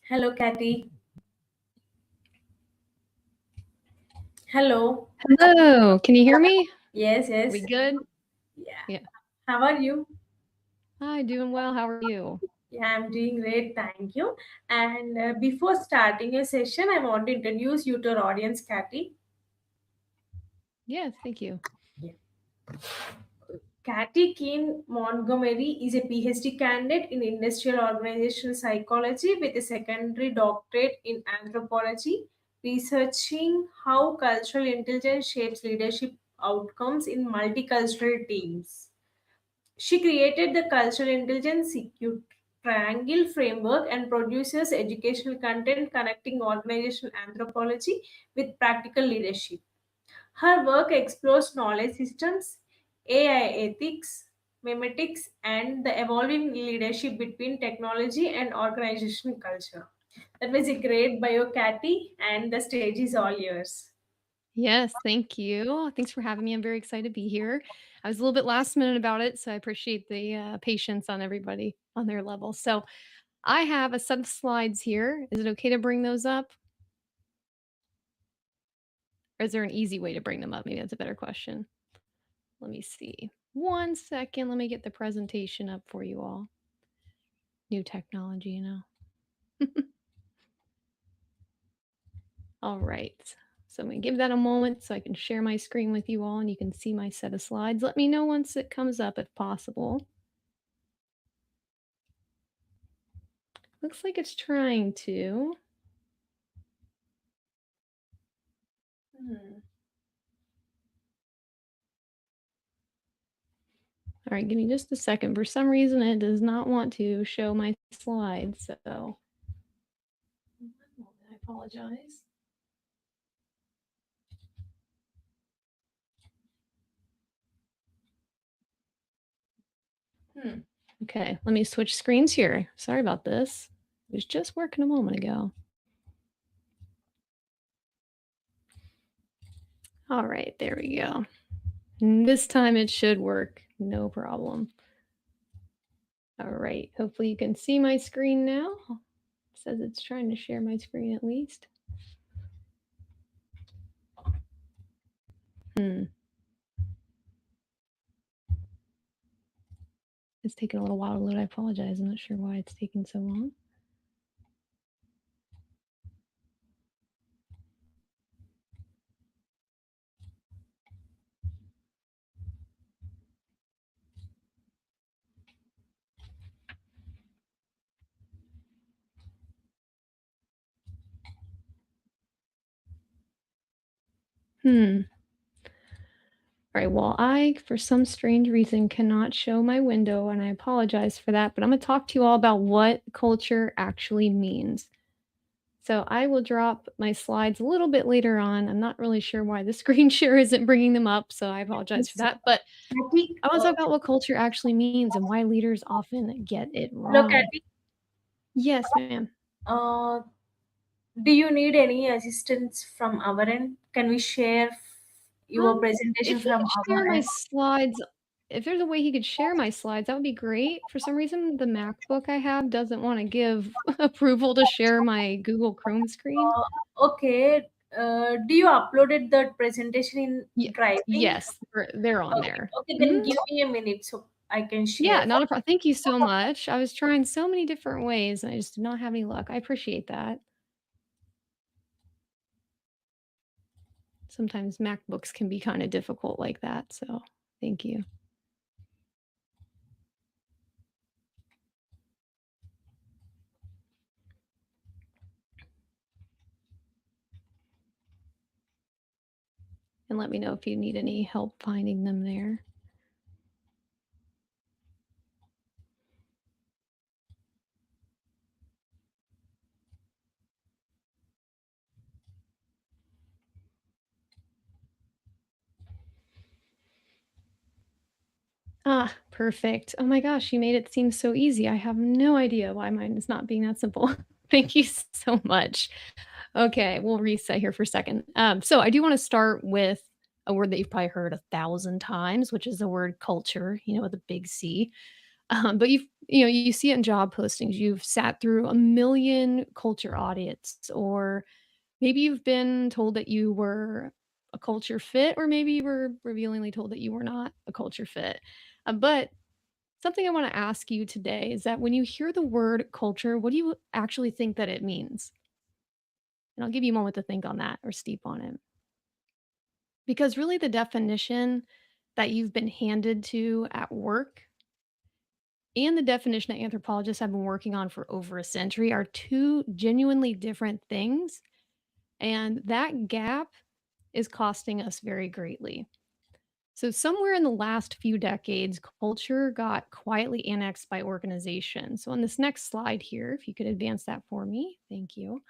Hello, Kathy. Hello. Hello, can you hear me? Yes, Are we yes. good? Yeah. Yeah. How are you? Hi, doing well. How are you? Yeah, I'm doing great. Thank you. And before starting a session, I want to introduce you to our audience, Kathy. Yes, thank you. Yeah. Kathy Keane Montgomery is a PhD candidate in industrial organizational psychology with a secondary doctorate in anthropology, researching how cultural intelligence shapes leadership outcomes in multicultural teams. She created the Cultural Intelligence CQ Triangle framework and produces educational content connecting organizational anthropology with practical leadership. Her work explores knowledge systems, AI ethics, memetics, and the evolving leadership between technology and organizational culture. That was a great bio, Cathy, and the stage is all yours. Yes, thank you. Thanks for having me. I'm very excited to be here. I was a little bit last minute about it, so I appreciate the patience on everybody on their level. So I have a set of slides here. Is it okay to bring those up? Or is there an easy way to bring them up? Maybe that's a better question. Let me see. One second. Let me get the presentation up for you all. New technology, All right. So I'm going to give that a moment so I can share my screen with you all and you can see my set of slides. Let me know once it comes up if possible. Looks like it's trying to. All right, give me just a second. For some reason, it does not want to show my slides. So I apologize. Okay, let me switch screens here. Sorry about this. It was just working a moment ago. All right, there we go. And this time it should work. No problem. All right, hopefully you can see my screen now. It says it's trying to share my screen at least. It's taking a little while to load. I apologize. I'm not sure why it's taking so long. All right, well, I, for some strange reason, cannot show my window, and I apologize for that, but I'm going to talk to you all about what culture actually means. So I will drop my slides a little bit later on. I'm not really sure why the screen share isn't bringing them up, so I apologize for Yes. that. But Kathy, I want to talk about what culture actually means and why leaders often get it hello, wrong. Kathy. Yes, ma'am. Uh, do you need any assistance from our end? Can we share your presentation If he from could share our my end? slides if there's a way he could share my slides, that would be great. For some reason, the MacBook I have doesn't wanna give approval to share my Google Chrome screen. Okay. Do you uploaded the presentation in Ye driving? yes, they're on Okay. there. Okay, then Mhm. give me a minute so I can share. Yeah, not a problem. Thank you so much. I was trying so many different ways, and I just did not have any luck. I appreciate that. Sometimes MacBooks can be kinda difficult like that, so thank you. And let me know if you need any help finding them there. Ah, perfect. Oh my gosh, you made it seem so easy. I have no idea why mine is not being that simple. Thank you so much. Okay, we'll reset here for a second. So I do want to start with a word that you've probably heard 1,000 times, which is the word culture, with a big C. But you see it in job postings. You've sat through a million culture audits, or maybe you've been told that you were a culture fit, or maybe you were revealingly told that you were not a culture fit. But something I want to ask you today is that when you hear the word culture, what do you actually think that it means? And I'll give you a moment to think on that or steep on it. Because really, the definition that you've been handed to at work and the definition that anthropologists have been working on for over a century are two genuinely different things. And that gap is costing us very greatly. So, somewhere in the last few decades, culture got quietly annexed by organizations. So, on this next slide here, if you could advance that for me, thank you.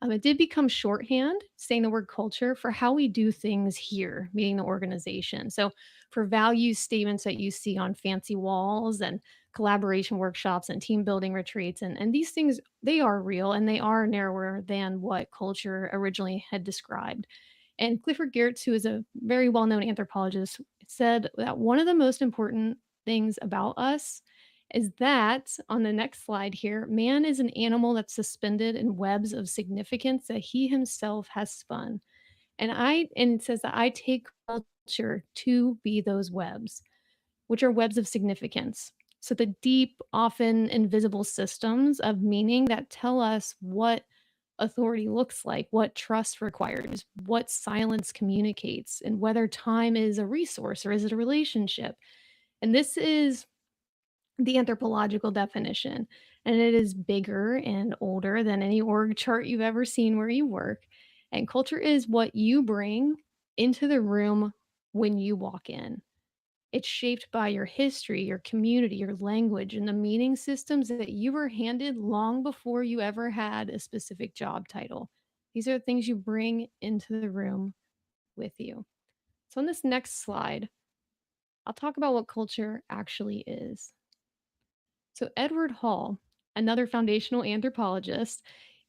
It did become shorthand, saying the word culture for how we do things here, meaning the organization. So, for value statements that you see on fancy walls and collaboration workshops and team building retreats, and these things, they are real and they are narrower than what culture originally had described. And Clifford Geertz, who is a very well known anthropologist, said that one of the most important things about us is that on the next slide here, man is an animal that's suspended in webs of significance that he himself has spun. And it says that I take culture to be those webs, which are webs of significance. So the deep, often invisible systems of meaning that tell us what authority looks like, what trust requires, what silence communicates, and whether time is a resource or is it a relationship. And this is the anthropological definition, and it is bigger and older than any org chart you've ever seen where you work. And culture is what you bring into the room when you walk in. It's shaped by your history, your community, your language, and the meaning systems that you were handed long before you ever had a specific job title. These are the things you bring into the room with you. So, on this next slide, I'll talk about what culture actually is. So, Edward Hall, another foundational anthropologist,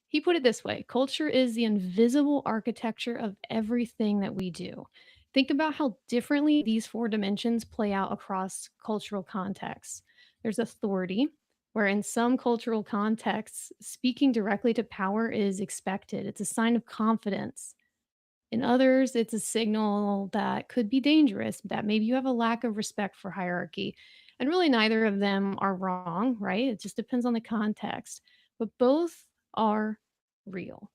he put it this way: culture is the invisible architecture of everything that we do. Think about how differently these four dimensions play out across cultural contexts. There's authority, where in some cultural contexts, speaking directly to power is expected, it's a sign of confidence. In others, it's a signal that could be dangerous, that maybe you have a lack of respect for hierarchy. And really, neither of them are wrong, right? It just depends on the context. But both are real.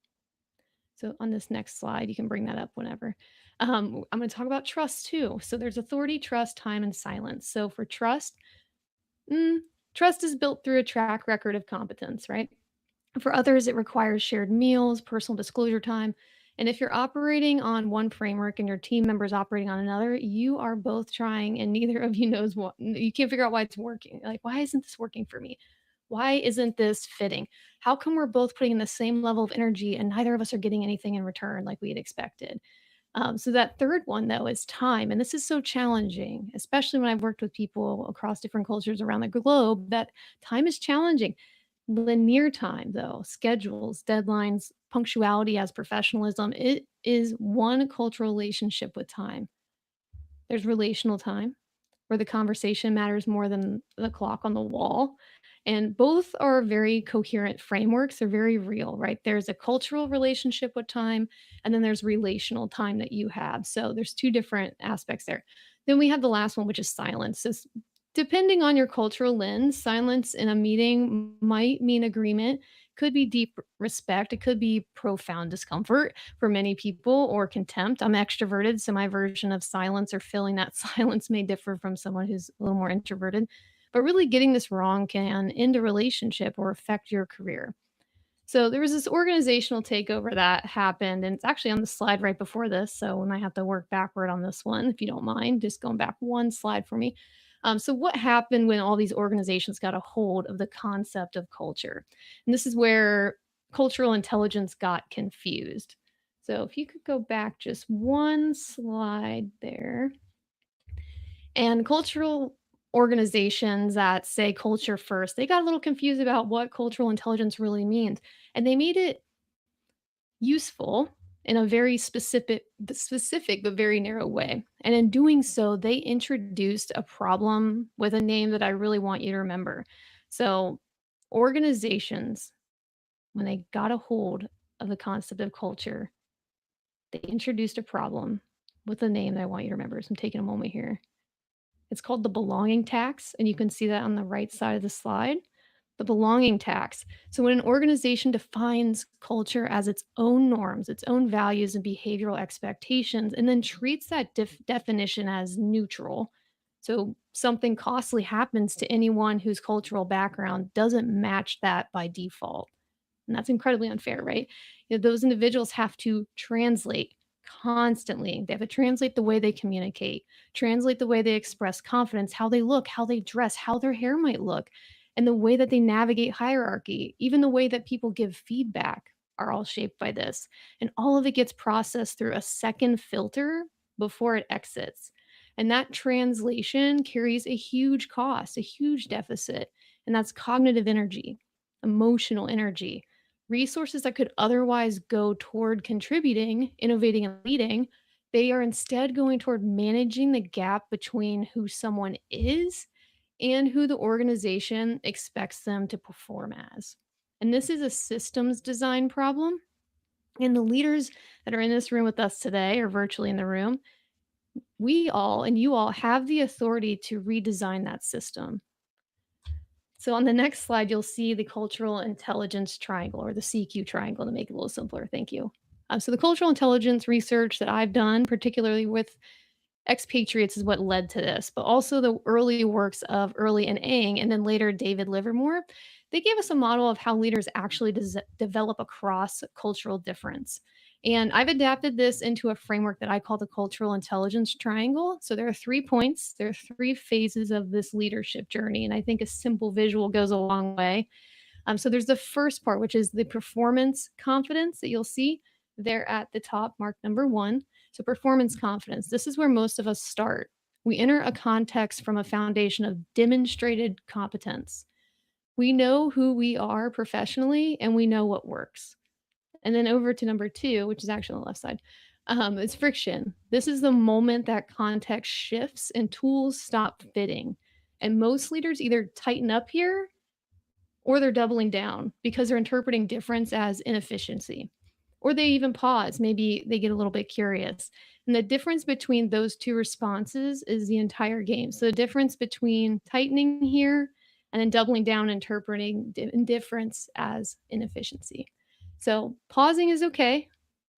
So, on this next slide, you can bring that up whenever. I'm going to talk about trust too. So, there's authority, trust, time, and silence. So, for trust, mm, trust is built through a track record of competence, right? For others, it requires shared meals, personal disclosure time. And if you're operating on one framework and your team members operating on another, you are both trying and neither of you knows what you can't figure out why it's working. Like, why isn't this working for me? Why isn't this fitting? How come we're both putting in the same level of energy and neither of us are getting anything in return like we had expected? So that third one though is time, and this is so challenging, especially when I've worked with people across different cultures around the globe. That time is challenging. Linear time, though, schedules, deadlines, punctuality as professionalism, it is one cultural relationship with time. There's relational time, where the conversation matters more than the clock on the wall. And both are very coherent frameworks. They're very real, right? There's a cultural relationship with time, and then there's relational time that you have. So there's two different aspects there. Then we have the last one, which is silence. This, depending on your cultural lens, silence in a meeting might mean agreement, could be deep respect, it could be profound discomfort for many people, or contempt. I'm extroverted, so my version of silence or feeling that silence may differ from someone who's a little more introverted. But really getting this wrong can end a relationship or affect your career. So there was this organizational takeover that happened, and it's actually on the slide right before this. So we might have to work backward on this one, if you don't mind, just going back one slide for me. So what happened when all these organizations got a hold of the concept of culture? And this is where cultural intelligence got confused. So if you could go back just one slide there. And cultural organizations that say culture first, they got a little confused about what cultural intelligence really means. And they made it useful in a very specific but very narrow way. And in doing so, they introduced a problem with a name that I really want you to remember. So, organizations, when they got a hold of the concept of culture, they introduced a problem with a name that I want you to remember. So, I'm taking a moment here. It's called the belonging tax, and you can see that on the right side of the slide. The belonging tax. So, when an organization defines culture as its own norms, its own values and behavioral expectations, and then treats that definition as neutral, so something costly happens to anyone whose cultural background doesn't match that by default. And that's incredibly unfair, right? Those individuals have to translate constantly. They have to translate the way they communicate, translate the way they express confidence, how they look, how they dress, how their hair might look, and the way that they navigate hierarchy, even the way that people give feedback are all shaped by this. And all of it gets processed through a second filter before it exits. And that translation carries a huge cost, a huge deficit, and that's cognitive energy, emotional energy, resources that could otherwise go toward contributing, innovating, and leading. They are instead going toward managing the gap between who someone is and who the organization expects them to perform as. And this is a systems design problem. And the leaders that are in this room with us today, or virtually in the room, we all and you all have the authority to redesign that system. So on the next slide, you'll see the cultural intelligence triangle, or the CQ triangle, to make it a little simpler. Thank you. So the cultural intelligence research that I've done, particularly with expatriates, is what led to this, but also the early works of Early and Eng, and then later David Livermore. They gave us a model of how leaders actually develop across cultural difference. And I've adapted this into a framework that I call the cultural intelligence triangle. So there are 3 points, there are 3 phases of this leadership journey. And I think a simple visual goes a long way. So there's the first part, which is the performance confidence that you'll see there at the top, marked number 1. So performance confidence, this is where most of us start. We enter a context from a foundation of demonstrated competence. We know who we are professionally and we know what works. And then over to number 2, which is actually on the left side, is friction. This is the moment that context shifts and tools stop fitting. And most leaders either tighten up here or they're doubling down because they're interpreting difference as inefficiency. Or they even pause. Maybe they get a little bit curious. And the difference between those 2 responses is the entire game. So the difference between tightening here and then doubling down, interpreting indifference as inefficiency. So pausing is okay.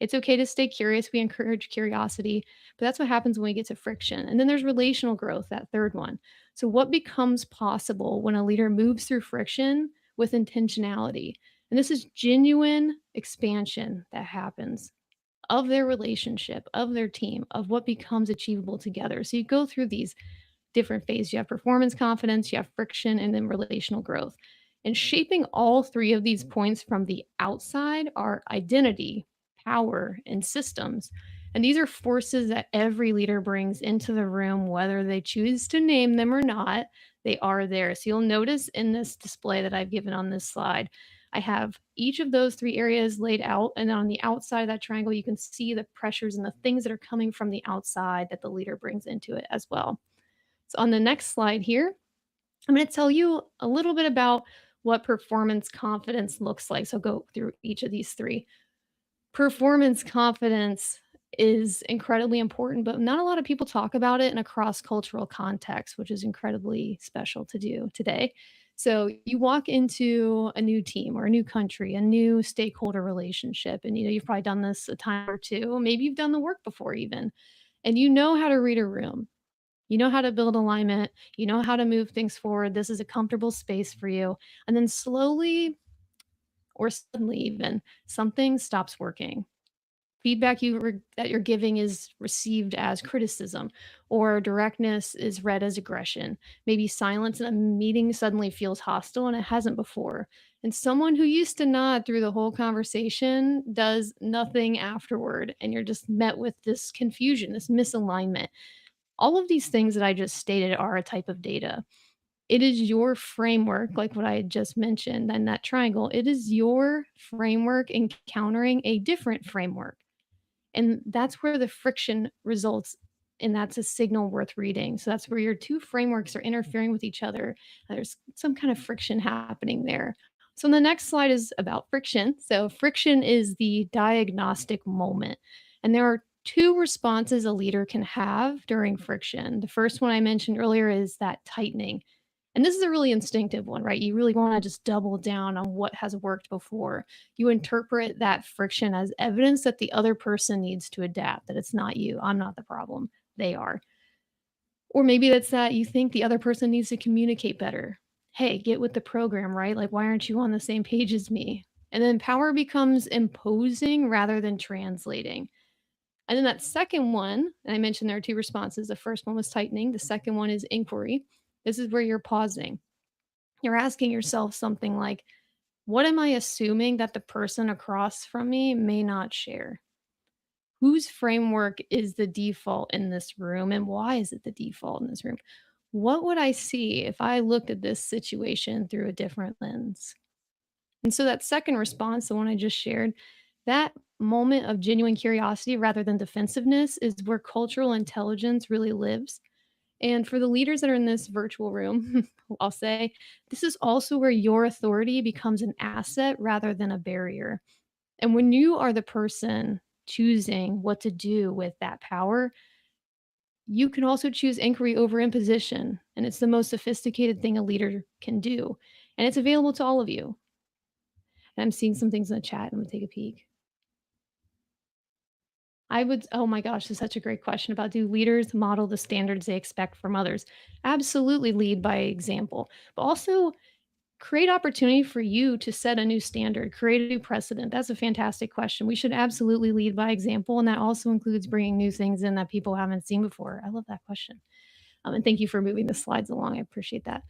It's okay to stay curious. We encourage curiosity, but that's what happens when we get to friction. And then there's relational growth, that third one. So, what becomes possible when a leader moves through friction with intentionality? And this is genuine expansion that happens of their relationship, of their team, of what becomes achievable together. So, you go through these different phases. You have performance confidence, you have friction, and then relational growth. And shaping all 3 of these points from the outside are identity, power, and systems. And these are forces that every leader brings into the room, whether they choose to name them or not. They are there. So you'll notice in this display that I've given on this slide, I have each of those 3 areas laid out. And then on the outside of that triangle, you can see the pressures and the things that are coming from the outside that the leader brings into it as well. So on the next slide here, I'm going to tell you a little bit about what performance confidence looks like. So go through each of these 3. Performance confidence is incredibly important, but not a lot of people talk about it in a cross-cultural context, which is incredibly special to do today. So you walk into a new team or a new country, a new stakeholder relationship, and you've probably done this a time or 2. Maybe you've done the work before even, and you know how to read a room. You know how to build alignment. You know how to move things forward. This is a comfortable space for you. And then slowly or suddenly even something stops working. Feedback that you're giving is received as criticism, or directness is read as aggression. Maybe silence in a meeting suddenly feels hostile and it hasn't before. And someone who used to nod through the whole conversation does nothing afterward. And you're just met with this confusion, this misalignment. All of these things that I just stated are a type of data. It is your framework, like what I had just mentioned, and that triangle. It is your framework encountering a different framework. And that's where the friction results, and that's a signal worth reading. So that's where your two frameworks are interfering with each other. There's some kind of friction happening there. So the next slide is about friction. So friction is the diagnostic moment. And there are two responses a leader can have during friction. The first one I mentioned earlier is that tightening. And this is a really instinctive one, right? You really want to just double down on what has worked before. You interpret that friction as evidence that the other person needs to adapt, that it's not you. I'm not the problem. They are. Or maybe that's that you think the other person needs to communicate better. Hey, get with the program, right? Like, why aren't you on the same page as me? And then power becomes imposing rather than translating. And then that second one, and I mentioned there are two responses. The first one was tightening, the second one is inquiry. This is where you're pausing. You're asking yourself something like, what am I assuming that the person across from me may not share? Whose framework is the default in this room, and why is it the default in this room? What would I see if I looked at this situation through a different lens? And so that second response, the one I just shared, that moment of genuine curiosity rather than defensiveness is where cultural intelligence really lives. And for the leaders that are in this virtual room, I'll say this is also where your authority becomes an asset rather than a barrier. And when you are the person choosing what to do with that power, you can also choose inquiry over imposition. And it's the most sophisticated thing a leader can do. And it's available to all of you. And I'm seeing some things in the chat. I'm going to take a peek. Oh my gosh, this is such a great question about, do leaders model the standards they expect from others? Absolutely lead by example, but also create opportunity for you to set a new standard, create a new precedent. That's a fantastic question. We should absolutely lead by example. And that also includes bringing new things in that people haven't seen before. I love that question. And thank you for moving the slides along. I appreciate that.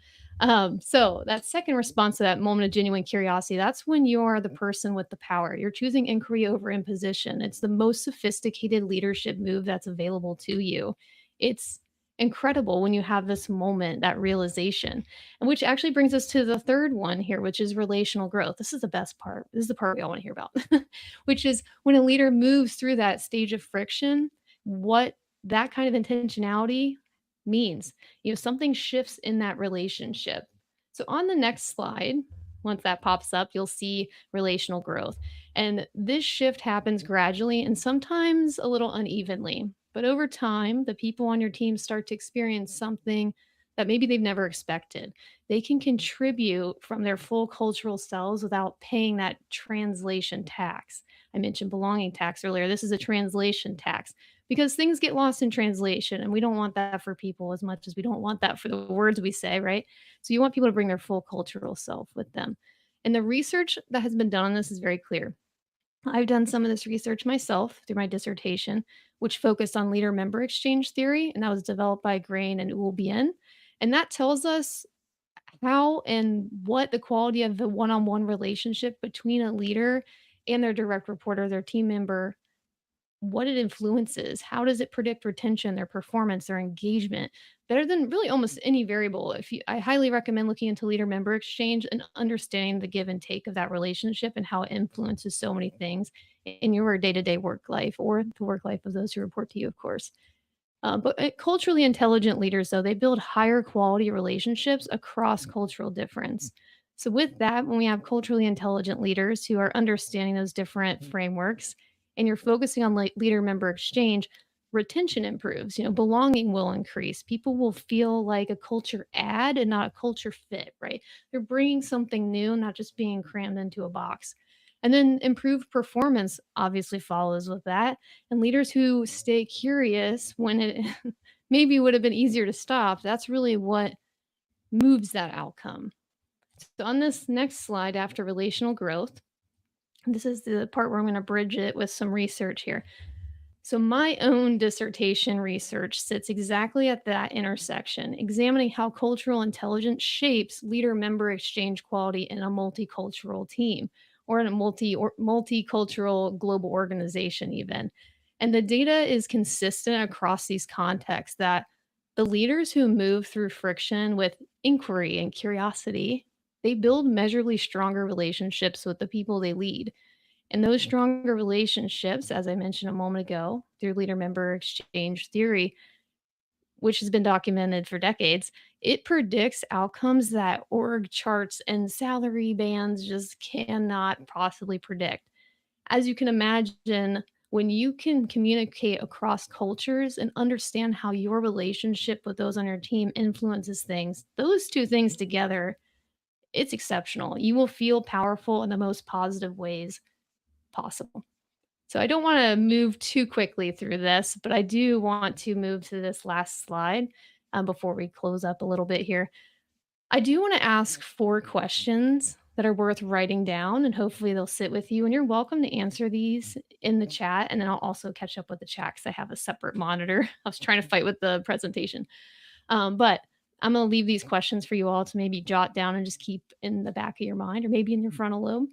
So that second response to that moment of genuine curiosity, that's when you're the person with the power. You're choosing inquiry over imposition. It's the most sophisticated leadership move that's available to you. It's incredible when you have this moment, that realization, and which actually brings us to the third one here, which is relational growth. This is the best part. This is the part we all want to hear about, which is when a leader moves through that stage of friction, what that kind of intentionality means. Something shifts in that relationship. So on the next slide, once that pops up, you'll see relational growth. And this shift happens gradually and sometimes a little unevenly. But over time, the people on your team start to experience something that maybe they've never expected. They can contribute from their full cultural selves without paying that translation tax. I mentioned belonging tax earlier. This is a translation tax because things get lost in translation, and we don't want that for people as much as we don't want that for the words we say, right? So you want people to bring their full cultural self with them. And the research that has been done on this is very clear. I've done some of this research myself through my dissertation, which focused on leader member exchange theory, and that was developed by Grain and Ulbien. And that tells us how and what the quality of the one on one relationship between a leader and their direct reporter, their team member, what it influences. How does it predict retention, their performance, their engagement, better than really almost any variable? I highly recommend looking into leader member exchange and understanding the give and take of that relationship and how it influences so many things in your day-to-day work life or the work life of those who report to you, of course. But culturally intelligent leaders, though, they build higher quality relationships across cultural difference. So, with that, when we have culturally intelligent leaders who are understanding those different frameworks, and you're focusing on like leader member exchange, retention improves. Belonging will increase. People will feel like a culture add and not a culture fit. Right? They're bringing something new, not just being crammed into a box. And then improved performance obviously follows with that, and leaders who stay curious when it maybe would have been easier to stop, that's really what moves that outcome. So on this next slide, after relational growth, this is the part where I'm going to bridge it with some research here. So my own dissertation research sits exactly at that intersection, examining how cultural intelligence shapes leader member exchange quality in a multicultural team or in a multicultural global organization even. And the data is consistent across these contexts that the leaders who move through friction with inquiry and curiosity, they build measurably stronger relationships with the people they lead. And those stronger relationships, as I mentioned a moment ago, through leader member exchange theory, which has been documented for decades, it predicts outcomes that org charts and salary bands just cannot possibly predict. As you can imagine, when you can communicate across cultures and understand how your relationship with those on your team influences things, those two things together, it's exceptional. You will feel powerful in the most positive ways possible. So I don't want to move too quickly through this, but I do want to move to this last slide before we close up a little bit here. I do want to ask 4 questions that are worth writing down, and hopefully they'll sit with you. And you're welcome to answer these in the chat. And then I'll also catch up with the chat because I have a separate monitor. I was trying to fight with the presentation. But I'm going to leave these questions for you all to maybe jot down and just keep in the back of your mind or maybe in your frontal lobe.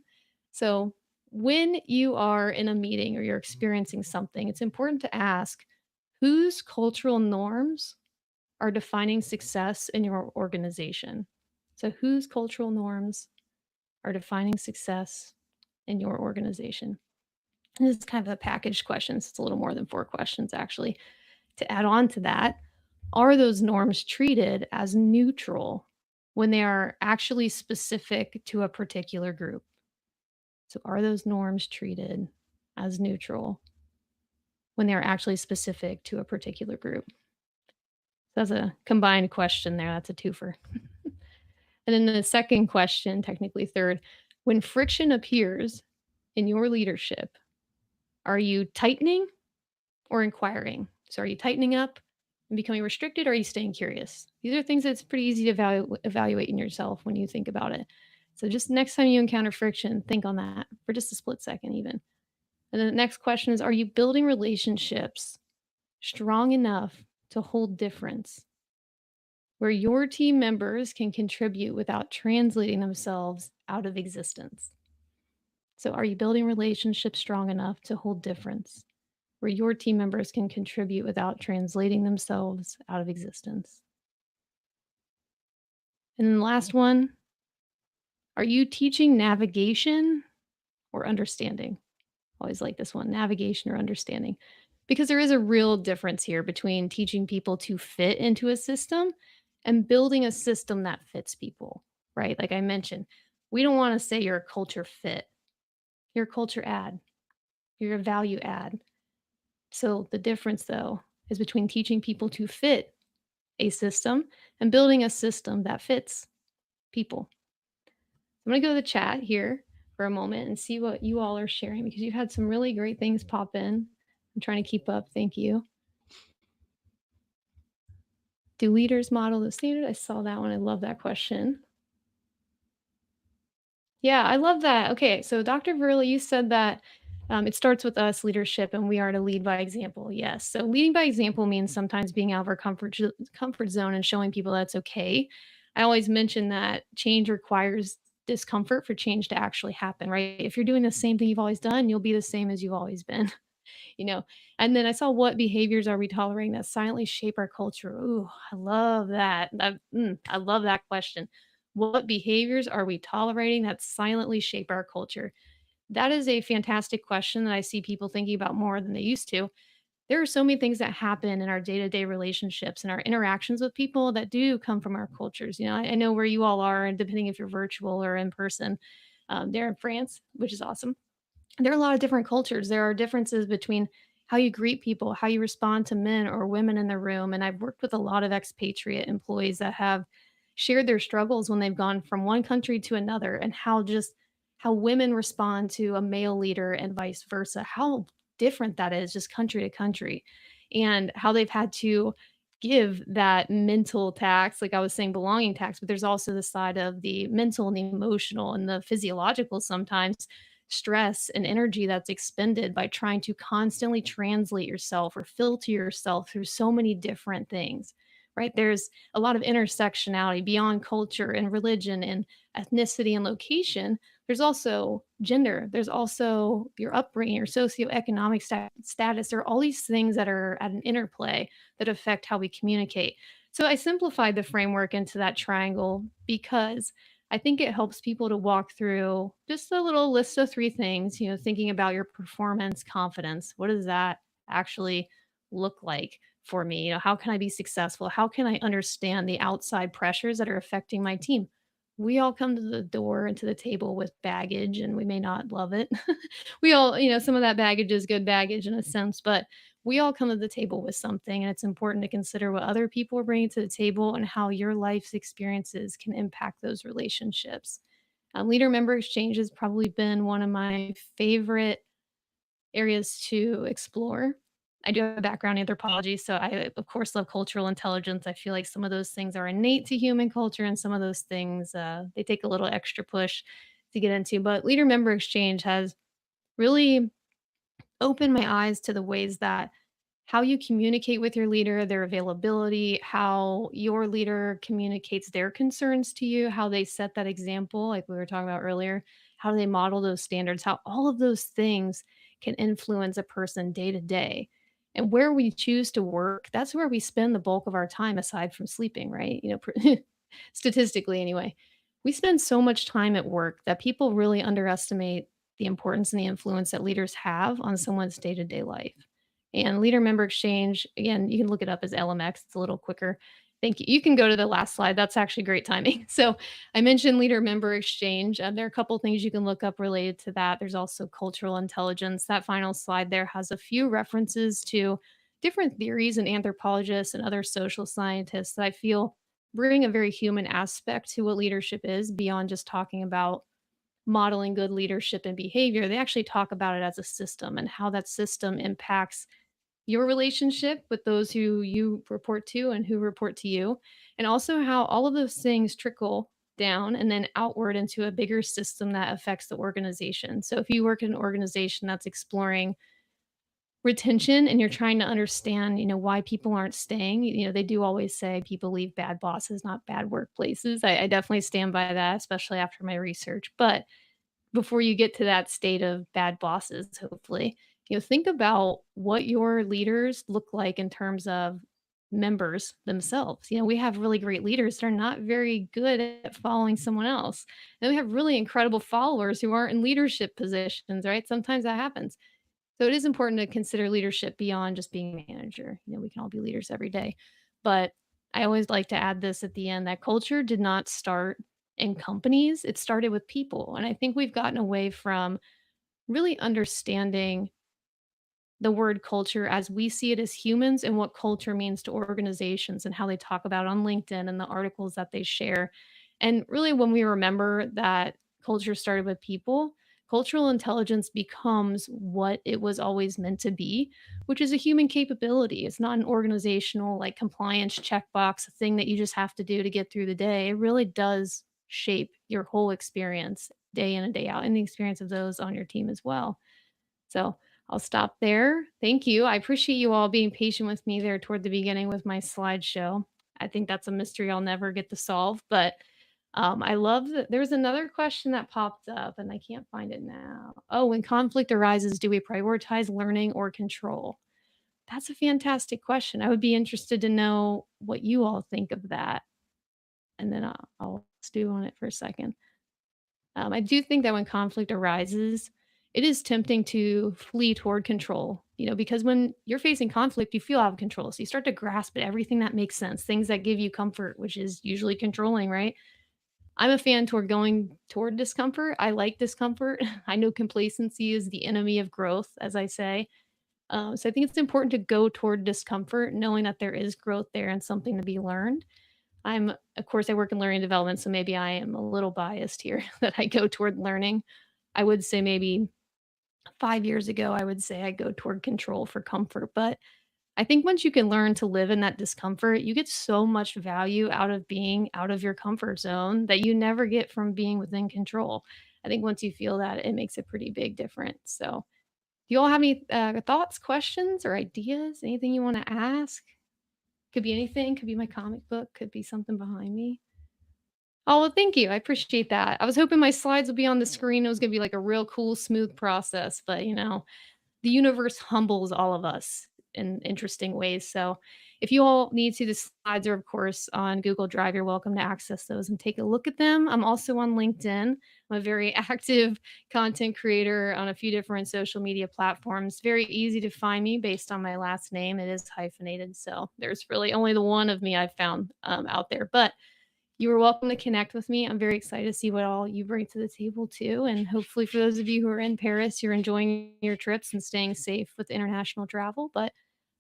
So, when you are in a meeting or you're experiencing something, it's important to ask whose cultural norms are defining success in your organization. So, whose cultural norms are defining success in your organization? And this is kind of a packaged question. So it's a little more than 4 questions, actually. To add on to that, are those norms treated as neutral when they are actually specific to a particular group? So, are those norms treated as neutral when they are actually specific to a particular group? So that's a combined question there. That's a twofer. And then the second question, technically third, when friction appears in your leadership, are you tightening or inquiring? So are you tightening up and becoming restricted, or are you staying curious? These are things that's pretty easy to evaluate in yourself when you think about it. So just next time you encounter friction, think on that for just a split second, even. And then the next question is, are you building relationships strong enough to hold difference, where your team members can contribute without translating themselves out of existence? So, are you building relationships strong enough to hold difference, where your team members can contribute without translating themselves out of existence? And then the last one, are you teaching navigation or understanding? Always like this one, navigation or understanding. Because there is a real difference here between teaching people to fit into a system and building a system that fits people, right? Like I mentioned, we don't want to say you're a culture fit, you're a culture add, you're a value add. So the difference, though, is between teaching people to fit a system and building a system that fits people. I'm going to go to the chat here for a moment and see what you all are sharing because you've had some really great things pop in. I'm trying to keep up. Thank you. Do leaders model the standard? I saw that one. I love that question. Yeah, I love that. Okay, so Dr. Verla, you said that it starts with us leadership and we are to lead by example. Yes. So leading by example means sometimes being out of our comfort zone and showing people that's okay. I always mention that change requires discomfort for change to actually happen, right? If you're doing the same thing you've always done, you'll be the same as you've always been. you know. And then I saw what behaviors are we tolerating that silently shape our culture. Ooh, I love that. I love that question. What behaviors are we tolerating that silently shape our culture? That is a fantastic question that I see people thinking about more than they used to. There are so many things that happen in our day-to-day relationships and our interactions with people that do come from our cultures. I know where you all are, and depending if you're virtual or in person, they're in France, which is awesome. There are a lot of different cultures. There are differences between how you greet people, how you respond to men or women in the room. And I've worked with a lot of expatriate employees that have shared their struggles when they've gone from one country to another and how women respond to a male leader and vice versa, how different that is just country to country, and how they've had to give that mental tax, like I was saying, belonging tax, but there's also the side of the mental and the emotional and the physiological sometimes stress and energy that's expended by trying to constantly translate yourself or filter yourself through so many different things, right? There's a lot of intersectionality beyond culture and religion and ethnicity and location. There's also gender. There's also your upbringing, your socioeconomic status. There are all these things that are at an interplay that affect how we communicate. So I simplified the framework into that triangle because I think it helps people to walk through just a little list of 3 things, thinking about your performance, confidence. What does that actually look like for me? How can I be successful? How can I understand the outside pressures that are affecting my team? We all come to the door and to the table with baggage, and we may not love it. We all, some of that baggage is good baggage in a sense, but we all come to the table with something, and it's important to consider what other people are bringing to the table and how your life's experiences can impact those relationships. Leader member exchange has probably been one of my favorite areas to explore. I do have a background in anthropology, so I, of course, love cultural intelligence. I feel like some of those things are innate to human culture, and some of those things they take a little extra push to get into. But leader member exchange has really opened my eyes to the ways that how you communicate with your leader, their availability, how your leader communicates their concerns to you, how they set that example, like we were talking about earlier, how they model those standards, how all of those things can influence a person day to day. And where we choose to work, that's where we spend the bulk of our time aside from sleeping, right? Statistically, anyway. We spend so much time at work that people really underestimate the importance and the influence that leaders have on someone's day to day life. And leader member exchange, again, you can look it up as LMX. It's a little quicker. Thank you. You can go to the last slide. That's actually great timing. So I mentioned leader member exchange. There are a couple things you can look up related to that. There's also cultural intelligence. That final slide there has a few references to different theories and anthropologists and other social scientists that I feel bring a very human aspect to what leadership is beyond just talking about modeling good leadership and behavior. They actually talk about it as a system and how that system impacts your relationship with those who you report to and who report to you, and also how all of those things trickle down and then outward into a bigger system that affects the organization. So if you work in an organization that's exploring retention and you're trying to understand, why people aren't staying, they do always say people leave bad bosses, not bad workplaces. I definitely stand by that, especially after my research. But before you get to that state of bad bosses, hopefully, think about what your leaders look like in terms of members themselves. We have really great leaders that are not very good at following someone else. And we have really incredible followers who aren't in leadership positions, right? Sometimes that happens. So it is important to consider leadership beyond just being a manager. We can all be leaders every day. But I always like to add this at the end that culture did not start in companies, it started with people. And I think we've gotten away from really understanding the word culture as we see it as humans and what culture means to organizations and how they talk about it on LinkedIn and the articles that they share. And really, when we remember that culture started with people, cultural intelligence becomes what it was always meant to be, which is a human capability. It's not an organizational, like compliance checkbox, a thing that you just have to do to get through the day. It really does shape your whole experience day in and day out, and the experience of those on your team as well. So I'll stop there. Thank you. I appreciate you all being patient with me there toward the beginning with my slideshow. I think that's a mystery I'll never get to solve, but I love that there's another question that popped up and I can't find it now. Oh, when conflict arises, do we prioritize learning or control? That's a fantastic question. I would be interested to know what you all think of that. And then I'll stew on it for a second. I do think that when conflict arises, it is tempting to flee toward control, because when you're facing conflict, you feel out of control. So you start to grasp at everything that makes sense, things that give you comfort, which is usually controlling, right? I'm a fan toward going toward discomfort. I like discomfort. I know complacency is the enemy of growth, as I say. So I think it's important to go toward discomfort, knowing that there is growth there and something to be learned. Of course, I work in learning and development, so maybe I am a little biased here that I go toward learning. I would say maybe 5 years ago, I would say I go toward control for comfort. But I think once you can learn to live in that discomfort, you get so much value out of being out of your comfort zone that you never get from being within control. I think once you feel that, it makes a pretty big difference. So, do you all have any thoughts, questions, or ideas? Anything you want to ask? Could be anything, could be my comic book, could be something behind me. Oh, well, thank you. I appreciate that. I was hoping my slides would be on the screen. It was gonna be like a real cool, smooth process, but the universe humbles all of us in interesting ways. So, If you all need to, the slides are, of course, on Google Drive. You're welcome to access those and take a look at them. I'm also on LinkedIn. I'm a very active content creator on a few different social media platforms. Very easy to find me based on my last name. It is hyphenated, so there's really only the one of me I've found out there. But you are welcome to connect with me. I'm very excited to see what all you bring to the table too. And hopefully, for those of you who are in Paris, you're enjoying your trips and staying safe with international travel. But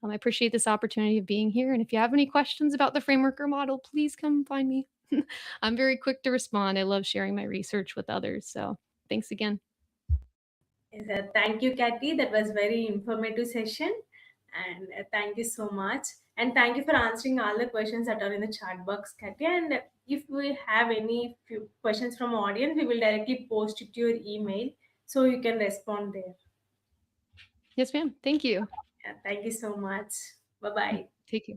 I appreciate this opportunity of being here. And if you have any questions about the framework or model, please come find me. I'm very quick to respond. I love sharing my research with others. So thanks again. Yes, thank you, Kathy. That was very informative session, and thank you so much. And thank you for answering all the questions that are in the chat box, Kathy. And if we have any few questions from audience, we will directly post it to your email so you can respond there. Yes, ma'am. Thank you. Yeah, thank you so much. Bye bye. Take care.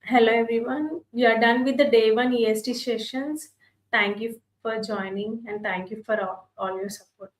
Hello, everyone. We are done with the day one EST sessions. Thank you for joining and thank you for all your support.